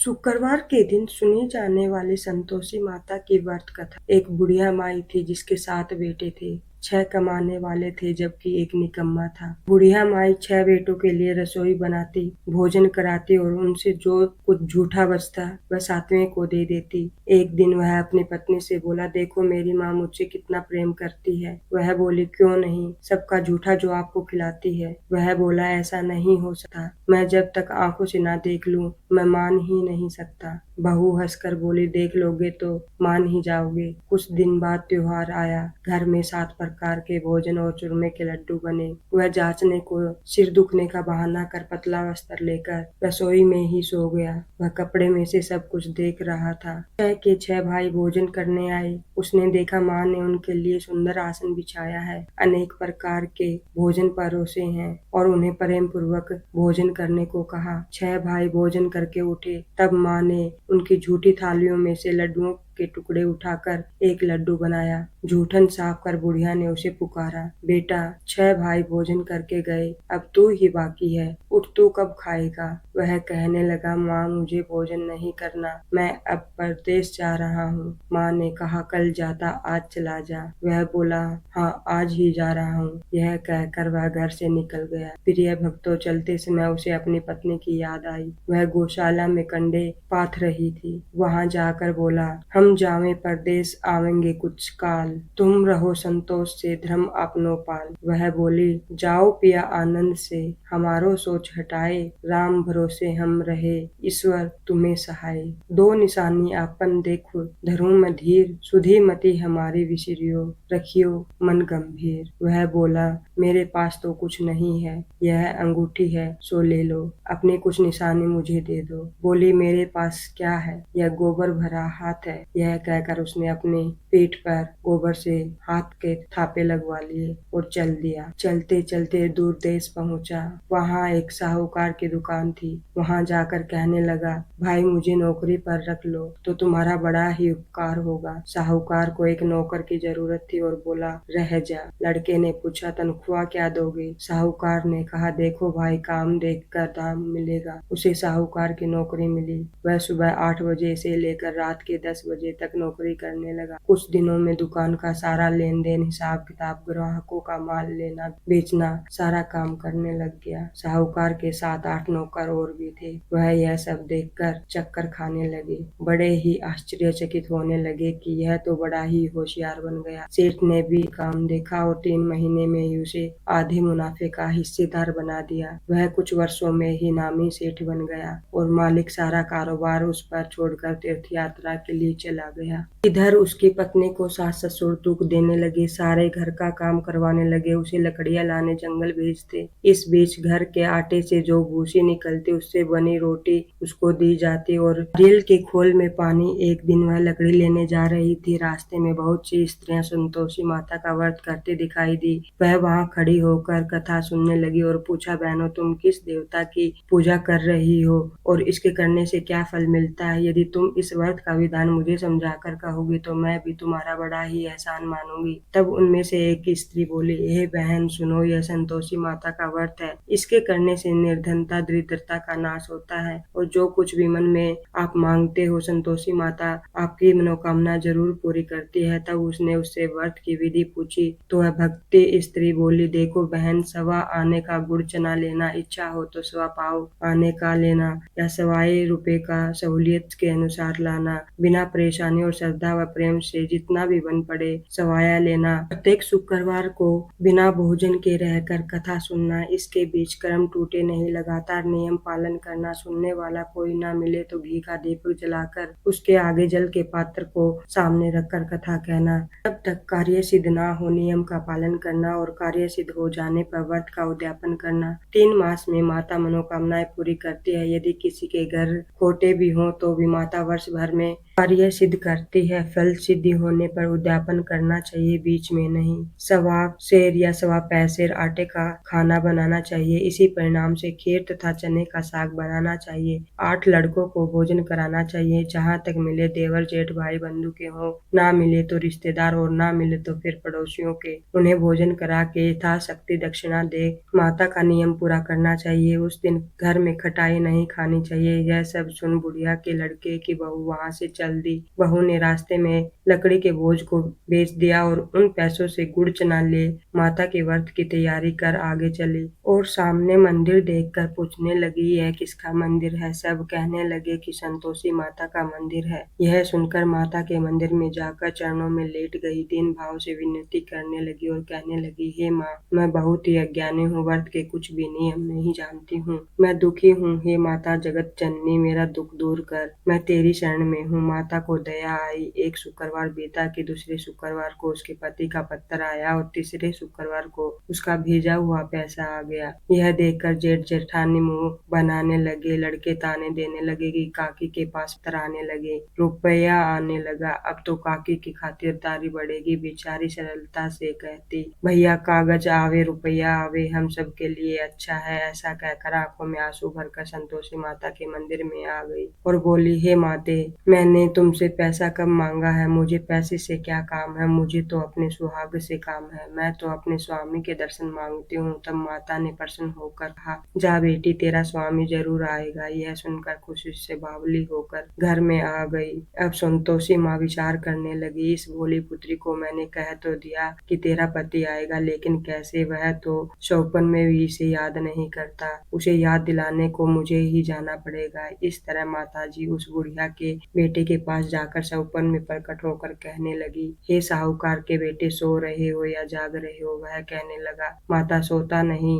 शुक्रवार के दिन सुनी जाने वाली संतोषी माता की व्रत कथा। एक बुढ़िया माई थी जिसके 7 बेटे थे। 6 कमाने वाले थे जबकि एक निकम्मा था। बुढ़िया माई 6 बेटों के लिए रसोई बनाती, भोजन कराती और उनसे जो कुछ झूठा बचता वह 7वें को दे देती। एक दिन वह अपनी पत्नी से बोला, देखो मेरी माँ मुझसे कितना प्रेम करती है। वह बोली, क्यों नहीं, सबका झूठा जो आपको खिलाती है। वह बोला, ऐसा नहीं हो सकता, मैं जब तक आंखों से ना देख लूं मैं मान ही नहीं सकता। बहू हंसकर बोली, देख लोगे तो मान ही जाओगे। कुछ दिन बाद त्योहार आया। घर में 7 प्रकार के भोजन और चूरमे के लड्डू बने। वह जांचने को सिर दुखने का बहाना कर पतला वस्त्र लेकर रसोई में ही सो गया। वह कपड़े में से सब कुछ देख रहा था। 6 के 6 भाई भोजन करने आए। उसने देखा माँ ने उनके लिए सुंदर आसन बिछाया है, अनेक प्रकार के भोजन परोसे हैं और उन्हें प्रेम पूर्वक भोजन करने को कहा। 6 भाई भोजन करके उठे, तब माँ ने उनकी झूठी थालियों में से लड्डुओं के टुकड़े उठाकर एक लड्डू बनाया। जूठन साफ कर बुढ़िया ने उसे पुकारा, बेटा 6 भाई भोजन करके गए, अब तू ही बाकी है, उठ तू कब खाएगा। वह कहने लगा, माँ मुझे भोजन नहीं करना, मैं अब परदेश जा रहा हूँ। माँ ने कहा, कल जाता आज चला जा। वह बोला, हाँ आज ही जा रहा हूँ। यह कहकर वह घर से निकल गया। प्रिय भक्तों, चलते समय उसे अपनी पत्नी की याद आई। वह गौशाला में कंडे पाथ रही थी। वहां जाकर बोला, हम जावे परदेश आवेंगे कुछ काल, तुम रहो संतोष से धर्म अपनो पाल। वह बोली, जाओ पिया आनंद से, हमारो सोच हटाए, राम भरोसे हम रहे, ईश्वर तुम्हें सहाय। 2 निशानी आपन देखो, धरो में धीर, सुधी मति हमारी विसिरियो, रखियो मन गंभीर। वह बोला, मेरे पास तो कुछ नहीं है, यह अंगूठी है सो ले लो, अपनी कुछ निशानी मुझे दे दो। बोली, मेरे पास क्या है, यह गोबर भरा हाथ है। यह कहकर उसने अपने पीठ पर गोबर से हाथ के थापे लगवा लिए और चल दिया। चलते चलते दूर देश पहुंचा। वहां एक साहूकार की दुकान थी। वहां जाकर कहने लगा, भाई मुझे नौकरी पर रख लो तो तुम्हारा बड़ा ही उपकार होगा। साहूकार को एक नौकर की जरूरत थी और बोला, रह जा। लड़के ने पूछा, तनख्वाह क्या दोगे। साहूकार ने कहा, देखो भाई काम देख कर दाम मिलेगा। उसे साहूकार की नौकरी मिली। वह सुबह 8 बजे से लेकर रात के 10 बजे तक नौकरी करने लगा। कुछ दिनों में दुकान का सारा लेन देन, हिसाब किताब, ग्राहकों का माल लेना बेचना, सारा काम करने लग गया। साहूकार के 7-8 नौकर और भी थे। वह यह सब देखकर चक्कर खाने लगे। बड़े ही आश्चर्यचकित होने लगे कि यह तो बड़ा ही होशियार बन गया। सेठ ने भी काम देखा और 3 महीने में ही उसे आधे मुनाफे का हिस्सेदार बना दिया। वह कुछ वर्षों में ही नामी सेठ बन गया और मालिक सारा कारोबार उस पर छोड़कर तीर्थ यात्रा के लिए चला गया। इधर उसकी पत्नी को सास ससुर दुख देने लगे, सारे घर का काम करवाने लगे, उसे लकड़ियां लाने जंगल भेजते। इस बीच घर के आटे से जो भूसी निकलती उससे बनी रोटी उसको दी जाती और रेल के खोल में पानी। एक दिन वह लकड़ी लेने जा रही थी। रास्ते में बहुत सी स्त्रियां संतोषी माता का व्रत करते दिखाई दी। वह वहां खड़ी होकर कथा सुनने लगी और पूछा, बहनों तुम किस देवता की पूजा कर रही हो और इसके करने से क्या फल मिलता है। यदि तुम इस व्रत का विधान मुझे समझाकर कहोगी तो मैं भी तुम्हारा बड़ा ही एहसान मानूंगी। तब उनमें से एक स्त्री बोली, हे बहन सुनो, यह संतोषी माता का व्रत है। इसके करने से निर्धनता दरिद्रता का नाश होता है और जो कुछ भी मन में आप मांगते हो संतोषी माता आपकी मनोकामना जरूर पूरी करती है। तब उसने उससे व्रत की विधि पूछी तो वह भक्ति स्त्री बोली, देखो बहन, सवा आने का गुड़ चना लेना, इच्छा हो तो सवा पाव आने का लेना या सवाए रुपए का सहूलियत के अनुसार लाना, बिना परेशानी और श्रद्धा व प्रेम से जितना भी बन पड़े सवाया लेना। प्रत्येक शुक्रवार को बिना भोजन के रहकर कथा सुनना, इसके बीच कर्म टूटे नहीं, लगातार नियम पालन करना, सुनने वाला कोई ना मिले तो घी का दीपक जलाकर उसके आगे जल के पात्र को सामने रखकर कथा कहना। तब तक कार्य सिद्ध ना हो नियम का पालन करना और कार्य सिद्ध हो जाने पर व्रत का उद्यापन करना। 3 मास में माता मनोकामनाएं पूरी करती है। यदि किसी के घर खोटे भी हों तो भी माता वर्ष भर में और यह सिद्ध करती है फल सिद्धि होने पर उद्यापन करना चाहिए, बीच में नहीं। सवा सेर या सवा पैसेर आटे का खाना बनाना चाहिए। इसी परिणाम से खीर तथा चने का साग बनाना चाहिए। 8 लड़कों को भोजन कराना चाहिए। जहाँ तक मिले देवर जेठ भाई बंधु के हों, ना मिले तो रिश्तेदार और ना मिले तो फिर पड़ोसियों के। उन्हें भोजन करा के यथाशक्ति दक्षिणा दे माता का नियम पूरा करना चाहिए। उस दिन घर में खटाई नहीं खानी चाहिए। यह सब सुन बुढ़िया के लड़के की बहू वहाँ से चल दी। बहू ने रास्ते में लकड़ी के बोझ को बेच दिया और उन पैसों से गुड़ चना ले माता के व्रत की तैयारी कर आगे चली और सामने मंदिर देखकर पूछने लगी, यह किसका मंदिर है? सब कहने लगे कि संतोषी माता का मंदिर है। यह सुनकर माता के मंदिर में जाकर चरणों में लेट गई, दीन भाव से विनती करने लगी और कहने लगी, हे माँ, मैं बहुत ही अज्ञानी हूँ, व्रत के कुछ भी नियम नहीं जानती हूँ। मैं दुखी हूँ। हे माता जगत जननी, मेरा दुख दूर कर। मैं तेरी शरण में हूँ। माता को दया आई। एक शुक्रवार बीता कि दूसरे शुक्रवार को उसके पति का पत्र आया और तीसरे शुक्रवार को उसका भेजा हुआ पैसा आ गया। यह देखकर जेठ जेठानी मुंह बनाने लगे। लड़के ताने देने लगे कि काकी के पास पत्र आने लगे, रुपया आने लगा, अब तो काकी की खातिरदारी बढ़ेगी। बेचारी सरलता से कहती, भैया कागज आवे रुपया आवे, हम सब के लिए अच्छा है। ऐसा कहकर आंखों में आंसू भरकर संतोषी माता के मंदिर में आ गई और बोली, हे माते, मैंने तुमसे पैसा कब मांगा है? मुझे पैसे से क्या काम है? मुझे तो अपने सुहाग से काम है। मैं तो अपने स्वामी के दर्शन मांगती हूँ। तब माता ने प्रसन्न होकर कहा, जा बेटी, तेरा स्वामी जरूर आएगा। यह सुनकर खुशी से बावली होकर घर में आ गई। अब संतोषी माँ विचार करने लगी, इस भोली पुत्री को मैंने कह तो दिया कि तेरा पति आएगा, लेकिन कैसे? वह तो शौपन में भी इसे याद नहीं करता। उसे याद दिलाने को मुझे ही जाना पड़ेगा। इस तरह माताजी उस बुढ़िया के बेटे के पास जाकर शौपन में प्रकट होकर कहने लगी, हे साहूकार के बेटे, सो रहे हो या जाग रहे हो? वह कहने लगा, माता सोता नहीं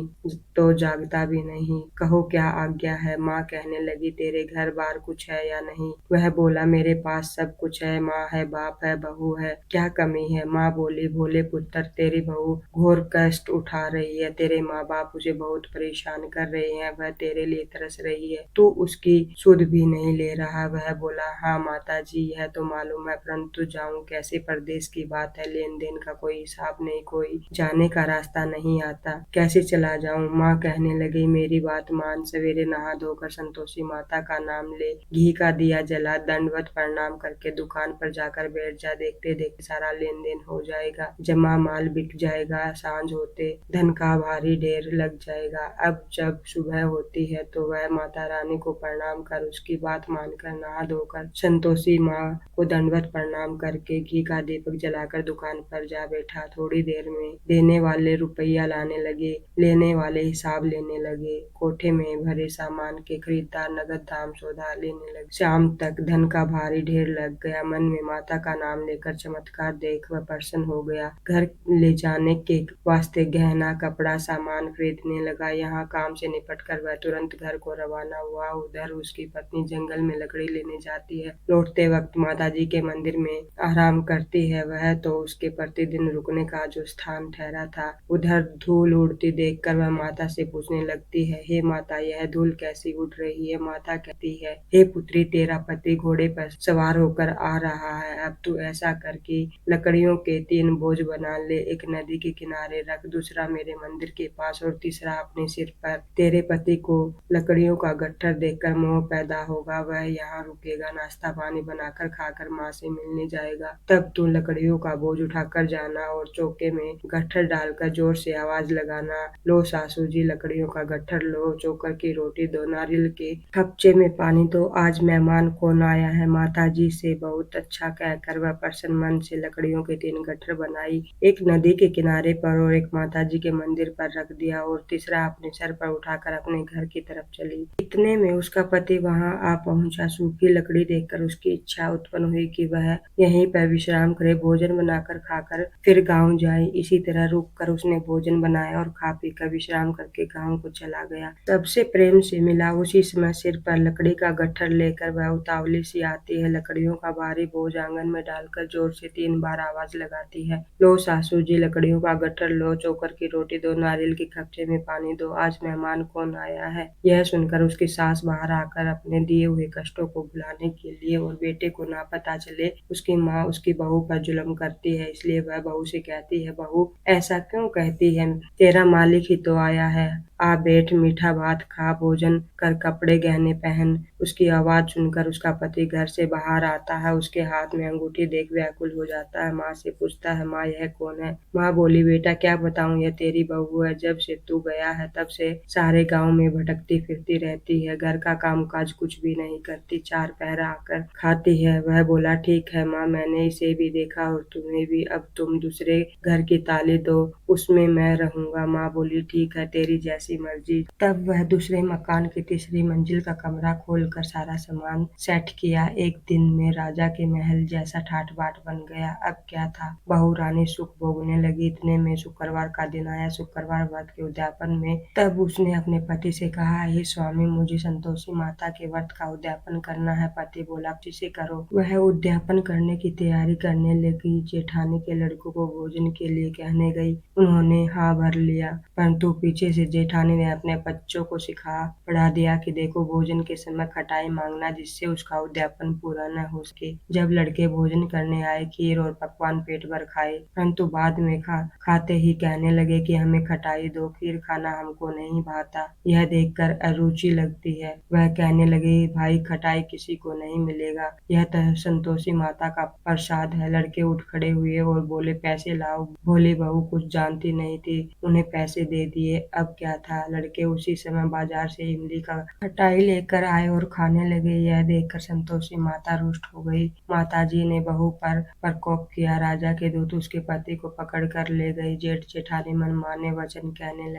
तो जागता भी नहीं, कहो क्या आज्ञा है? माँ कहने लगी, तेरे घर बार कुछ है या नहीं? वह बोला, मेरे पास सब कुछ है, माँ है, बाप है, बहू है, क्या कमी है? माँ बोली, भोले पुत्र, तेरी बहू घोर कष्ट उठा रही है। तेरे माँ बाप उसे बहुत परेशान कर रहे हैं। वह तेरे लिए तरस रही है, तू उसकी सुध भी नहीं ले रहा। वह बोला, हाँ माता जी, यह तो मालूम है, परंतु जाऊं कैसे? परदेश की बात है, लेन देन का कोई हिसाब नहीं, कोई जाने का रास्ता नहीं आता, कैसे चला जाऊं? माँ कहने लगी, मेरी बात मान, सवेरे नहा धोकर संतोषी माता का नाम ले, घी का दिया जला, दंडवत प्रणाम करके दुकान पर जाकर बैठ जा। देखते देखते सारा लेन देन हो जाएगा, जमा माल बिक जाएगा, सांझ होते धन का भारी ढेर लग जाएगा। अब जब सुबह होती है तो वह माता रानी को प्रणाम कर उसकी बात मानकर नहा धोकर संतोषी माँ को दंडवत प्रणाम करके घी का दीपक जलाकर दुकान पर जा बैठा। थोड़ी देर में देने वाले रुपया लाने लगे, लेने वाले हिसाब लेने लगे। कोठे में भरे सामान के खरीदार नगद दाम सौदा लेने लगे। शाम तक धन का भारी ढेर लग गया। मन में माता का नाम लेकर चमत्कार देख वह प्रसन्न हो गया। घर ले जाने के वास्ते गहना कपड़ा सामान खरीदने लगा। यहाँ काम से निपट कर वह तुरंत घर को रवाना हुआ। उधर उसकी पत्नी जंगल में लकड़ी लेने जाती है। लौटते वक्त माताजी के मंदिर में आराम करती है। वह तो उसके प्रतिदिन रुकने का जो स्थान ठहरा था। उधर धूल उड़ती देखकर वह माता से पूछने लगती है, हे माता, यह धूल कैसी उड़ रही है? माता कहती है, हे पुत्री, तेरा पति घोड़े पर सवार होकर आ रहा है। अब तू ऐसा कर कि लकड़ियों के 3 बोझ बना ले, एक नदी के किनारे रख, दूसरा मेरे मंदिर के पास और तीसरा अपने सिर पर। तेरे पति को लकड़ियों का गट्ठर देखकर मोह पैदा होगा, वह यहाँ रुकेगा, नाश्ता पानी बनाकर खाकर माँ से मिलने जाएगा। तब तू लकड़ियों का बोझ उठाकर जाना और चौके में गट्ठर डालकर जोर से आवाज लगाना, लो सासू जी, लकड़ियों का गट्ठर लो, चोकर की रोटी दो, नारियल के खपचे में पानी दो, आज मेहमान कौन आया है? माता जी से बहुत अच्छा कहकर वह प्रसन्न मन से लकड़ियों के 3 गट्ठर बनाई। एक नदी के किनारे पर और एक माताजी के मंदिर पर रख दिया और तीसरा अपने सर पर उठाकर अपने घर की तरफ चली। इतने में उसका पति वहां आ पहुंचा। सूखी लकड़ी देखकर उसकी इच्छा उत्पन्न हुई कि वह यहीं पर विश्राम करे, भोजन बनाकर खाकर फिर गांव जाए। इसी तरह रुक कर उसने भोजन बनाया और खा पी कर विश्राम करके गांव को चला गया। सबसे प्रेम से मिला। उसी समय सिर पर लकड़ी का गट्ठर लेकर वह उतावली सी आती है। लकड़ियों का भारी बोझ आंगन में डालकर जोर से 3 बार आवाज लगाती है, लो सासू जी, लकड़ियों का गट्ठर लो, चोकर की रोटी दो, नारियल के खपचे में पानी दो, आज मेहमान कौन आया है? यह सुनकर उसकी सास बाहर आकर अपने दिए हुए कष्टों को भुलाने के लिए और बेटे को ना पता चले उसकी माँ उसकी बहू पर जुल्म करती है, इसलिए वह बहू से कहती है, बहू ऐसा क्यों कहती है, तेरा मालिक ही तो आया है, आ बैठ, मीठा भात खा, भोजन कर, कपड़े गहने पहन। उसकी आवाज सुनकर उसका पति घर से बाहर आता है, उसके हाथ में अंगूठी देख व्याकुल हो जाता है। माँ से पूछता है, माँ यह कौन है? माँ बोली, बेटा क्या बताऊं, यह तेरी बहू है। जब से तू गया है तब से सारे गांव में भटकती फिरती रहती है, घर का काम काज कुछ भी नहीं करती, चार पहर आकर खाती है। वह बोला, ठीक है माँ, मैंने इसे भी देखा और तुम्हें भी, अब तुम दूसरे घर की ताली दो, उसमें मैं रहूंगा। माँ बोली, ठीक है, तेरी जैसी मर्जी। तब वह दूसरे मकान की तीसरी मंजिल का कमरा खोलकर सारा सामान सेट किया। एक दिन में राजा के महल जैसा ठाट बाट बन गया। अब क्या था, बहू रानी सुख भोगने लगी। इतने में शुक्रवार का दिन आया। शुक्रवार व्रत के उद्यापन में तब उसने अपने पति से कहा, हे स्वामी, मुझे संतोषी माता के व्रत का उद्यापन करना है। पति बोला, जिसे करो। वह उद्यापन करने की तैयारी करने लगी। जेठानी के लड़कों को भोजन के लिए कहने गई। उन्होंने हाँ भर लिया, परंतु पीछे से जेठानी ने अपने बच्चों को सिखा पढ़ा दिया कि देखो, भोजन के समय खटाई मांगना, जिससे उसका उद्यापन पूरा न हो सके। जब लड़के भोजन करने आए, खीर और पकवान पेट भर खाए, परंतु बाद में खाते ही कहने लगे कि हमें खटाई दो, खीर खाना हमको नहीं भाता। यह देखकर अरुचि लगती है। वह कहने लगे, भाई, खटाई किसी को नहीं मिलेगा, यह तो संतोषी माता का प्रसाद है। लड़के उठ खड़े हुए और बोले, पैसे लाओ। भोली बहू कुछ जानती नहीं थी, उन्हें पैसे दे दिए। अब क्या था, लड़के उसी समय बाजार से इमली का खटाई लेकर आए और खाने लगे। यह देखकर संतोषी माता रुष्ट हो गई। माताजी ने बहू पर प्रकोप किया। राजा के दूत उसके पति को पकड़ कर ले गए। जेठ जेठानी मनमाने वचन कहने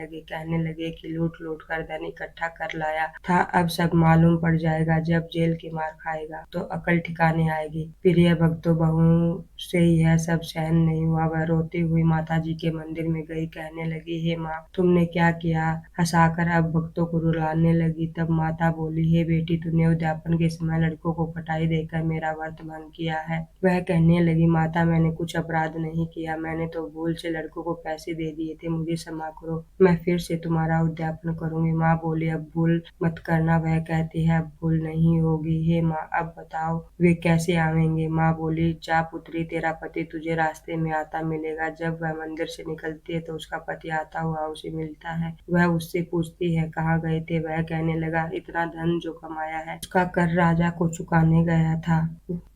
लगे कि लूट लूट कर धन इकट्ठा कर लाया था, अब सब मालूम पड़ जाएगा। जब जेल की मार खाएगा तो अकल ठिकाने आएगी। प्रिय भक्तों, बहू से यह सब सहन नहीं हुआ। वह रोती हुई माताजी के मंदिर में गई, कहने लगी, हे माँ, तुमने क्या किया? हंसाकर अब भक्तों को रुलाने लगी। तब माता बोली, हे बेटी, तूने उद्यापन के समय लड़कों को खटाई देकर मेरा व्रत भंग किया है। वह कहने लगी, माता, मैंने कुछ अपराध नहीं किया, मैंने तो भूल से लड़कों को पैसे दे दिए थे, मुझे क्षमा करो, मैं फिर से तुम्हारा उद्यापन करूंगी। माँ बोली, अब भूल मत करना। वह कहती है, अब भूल नहीं होगी। हे माँ, अब बताओ वे कैसे आवेंगे? माँ बोली, जा पुत्री, तेरा पति तुझे रास्ते में आता मिलेगा। जब वह मंदिर से निकलती है तो उसका पति आता हुआ उसे मिलता है। वह उससे पूछती है, कहाँ गए थे? वह कहने लगा, इतना धन जो कमाया है उसका कर राजा को चुकाने गया था।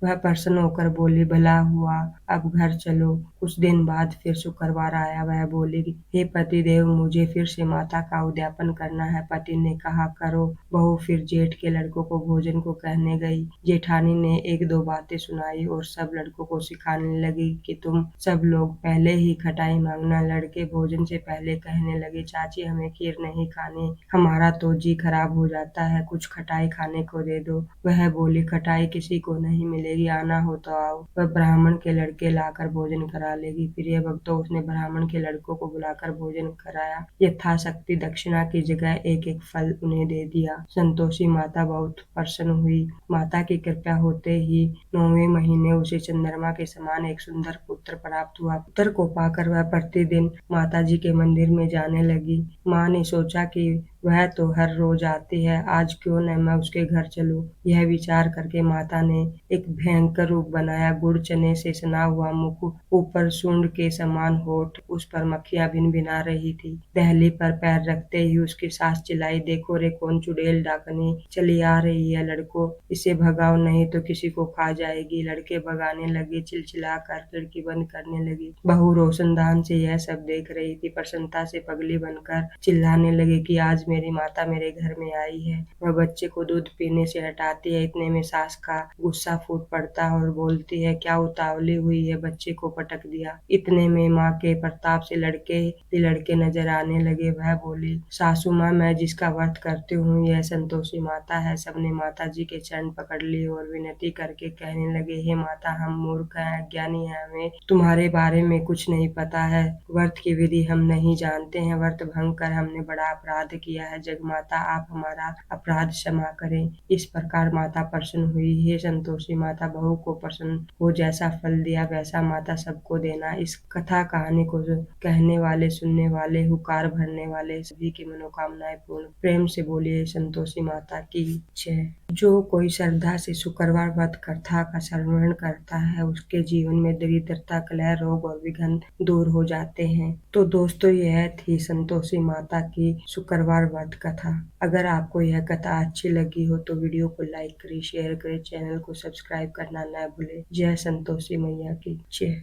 वह प्रसन्न होकर बोली, भला हुआ, अब घर चलो। कुछ दिन बाद फिर शुक्रवार आया। वह बोली, हे पतिदेव, मुझे फिर से माता का उद्यापन करना है। पति ने कहा, करो। बहू फिर जेठ के लड़कों को भोजन को कहने गई। जेठानी ने एक दो बातें सुनाई और सब लड़कों को सिखाने लगी कि तुम सब लोग पहले ही खटाई मांगना। लड़के भोजन से पहले कहने लगे, चाची, हमें खीर नहीं खानी, हमारा तो जी खराब हो जाता है, कुछ खटाई खाने को दे दो। वह बोली, खटाई किसी को नहीं मिलेगी, आना हो तो आओ, वह ब्राह्मण के लड़के लाकर भोजन करा लेगी। प्रिय भक्तों, उसने ब्राह्मण के लड़कों को बुलाकर भोजन कराया। यथाशक्ति दक्षिणा की जगह एक एक फल उन्हें दे दिया। संतोषी माता बहुत प्रसन्न हुई। माता की कृपा होते ही 9वें महीने उसे चंद्रमा के समान एक सुंदर पुत्र प्राप्त हुआ। पुत्र को पाकर वह प्रतिदिन माताजी के मंदिर में जाने लगी। माँ ने सोचा कि वह तो हर रोज आती है, आज क्यों न मैं उसके घर चलूं। यह विचार करके माता ने एक भयंकर रूप बनाया। गुड़ चने से सना हुआ मुख, ऊपर सूंड के समान होठ, उस पर मक्खियां भिन भिना रही थी। दहली पर पैर रखते ही उसकी सास चिल्लाई, देखो रे, कौन चुड़ैल डाकनी चली आ रही है, लड़को इसे भगाओ, नहीं तो किसी को खा जाएगी। लड़के भगाने लगे, चिलचिला कर खिड़की बंद करने लगी। बहू रोशनदान से यह सब देख रही थी। प्रसन्नता से पगली बनकर चिल्लाने लगी कि आज मेरी माता मेरे घर में आई है। वह बच्चे को दूध पीने से हटाती है। इतने में सास का गुस्सा फूट पड़ता है और बोलती है, क्या उतावली हुई है, बच्चे को पटक दिया। इतने में माँ के प्रताप से लड़के नजर आने लगे। वह बोली, सासू माँ, मैं जिसका व्रत करती हूँ यह संतोषी माता है। सबने माता जी के चरण पकड़ लिए और विनती करके कहने लगे, हे माता, हम मूर्ख हैं, अज्ञानी हैं, हमें तुम्हारे बारे में कुछ नहीं पता है, व्रत की विधि हम नहीं जानते हैं, व्रत भंग कर हमने बड़ा अपराध किया किया है। जगमाता आप हमारा अपराध क्षमा करें। इस प्रकार माता प्रसन्न हुई। हे संतोषी माता, बहू को प्रसन्न हो, जैसा फल दिया वैसा माता सबको देना। इस कथा कहानी को कहने वाले, सुनने वाले, हुकार भरने वाले सभी की मनोकामनाएं पूर्ण। प्रेम से बोलिए संतोषी माता की जय। जो कोई श्रद्धा से शुक्रवार व्रत कथा का श्रवण करता है, उसके जीवन में दरिद्रता, कलह, रोग और विघ्न दूर हो जाते हैं। तो दोस्तों, यह थी संतोषी माता की शुक्रवार व्रत कथा। अगर आपको यह कथा अच्छी लगी हो तो वीडियो को लाइक करें, शेयर करें, चैनल को सब्सक्राइब करना न भूलें। जय संतोषी मैया की जय।